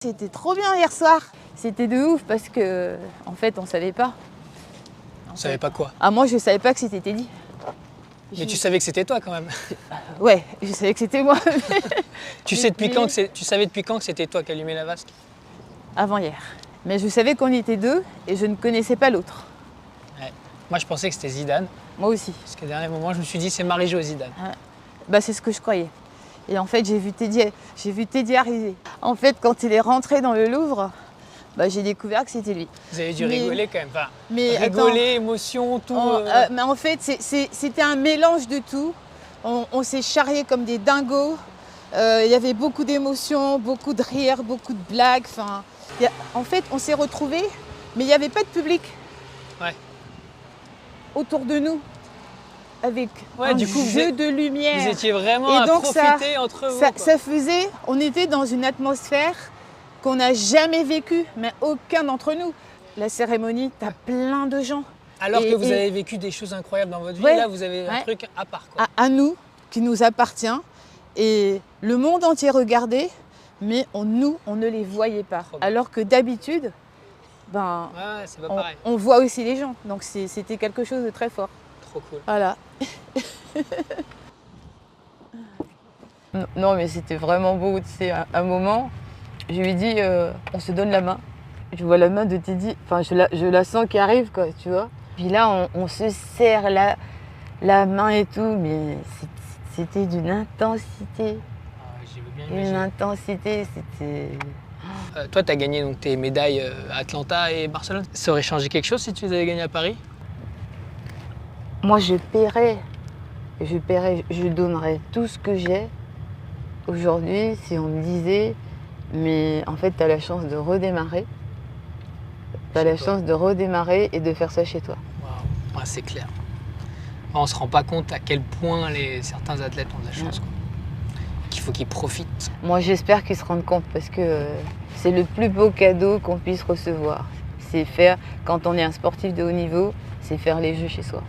C'était trop bien hier soir. C'était de ouf parce que, en fait, on savait pas. On savait pas quoi? Ah, moi, je savais pas que c'était Teddy. Mais tu savais que c'était toi quand même. Ouais, je savais que c'était moi. Tu savais depuis quand que c'était toi qui allumais la vasque? Avant hier. Mais je savais qu'on était deux et je ne connaissais pas l'autre. Ouais. Moi, je pensais que c'était Zidane. Moi aussi. Parce qu'au dernier moment, je me suis dit, c'est Marie-Jo Zidane. Ouais. Bah, c'est ce que je croyais. Et en fait, j'ai vu Teddy arriver. En fait, quand il est rentré dans le Louvre, bah, j'ai découvert que c'était lui. Vous avez dû rigoler quand même. Enfin, mais rigoler, émotion, tout. Mais en fait, c'était un mélange de tout. On s'est charriés comme des dingos. Il y avait beaucoup d'émotions, beaucoup de rires, beaucoup de blagues. Enfin, en fait, on s'est retrouvés, mais il n'y avait pas de public autour de nous. Avec un jeu de lumière. Vous étiez vraiment à profiter entre vous. Ça faisait, on était dans une atmosphère qu'on n'a jamais vécue, mais aucun d'entre nous. La cérémonie, t'as plein de gens. Alors que vous avez vécu des choses incroyables dans votre vie, là vous avez un truc à part. Quoi. À nous, qui nous appartient. Et le monde entier regardait, mais nous, on ne les voyait pas. Alors que d'habitude, c'est pas pareil. On voit aussi les gens. Donc c'était quelque chose de très fort. Trop cool. Voilà. Non, mais c'était vraiment beau. C'est un moment, je lui dis, on se donne la main. Je vois la main de Teddy, enfin je la sens qui arrive, quoi, tu vois. Puis là, on se serre la main et tout, mais c'était d'une intensité. Une intensité, c'était... Toi, tu as gagné donc, tes médailles à Atlanta et Barcelone. Ça aurait changé quelque chose si tu les avais gagnées à Paris? Moi, je paierais, je donnerais tout ce que j'ai aujourd'hui si on me disait, mais en fait, tu as la chance de redémarrer. Tu as la chance de redémarrer et de faire ça chez toi. Wow. Ouais, c'est clair. On ne se rend pas compte à quel point certains athlètes ont de la chance. Quoi. Qu'il faut qu'ils profitent. Moi, j'espère qu'ils se rendent compte parce que c'est le plus beau cadeau qu'on puisse recevoir. C'est faire, quand on est un sportif de haut niveau, c'est faire les jeux chez soi.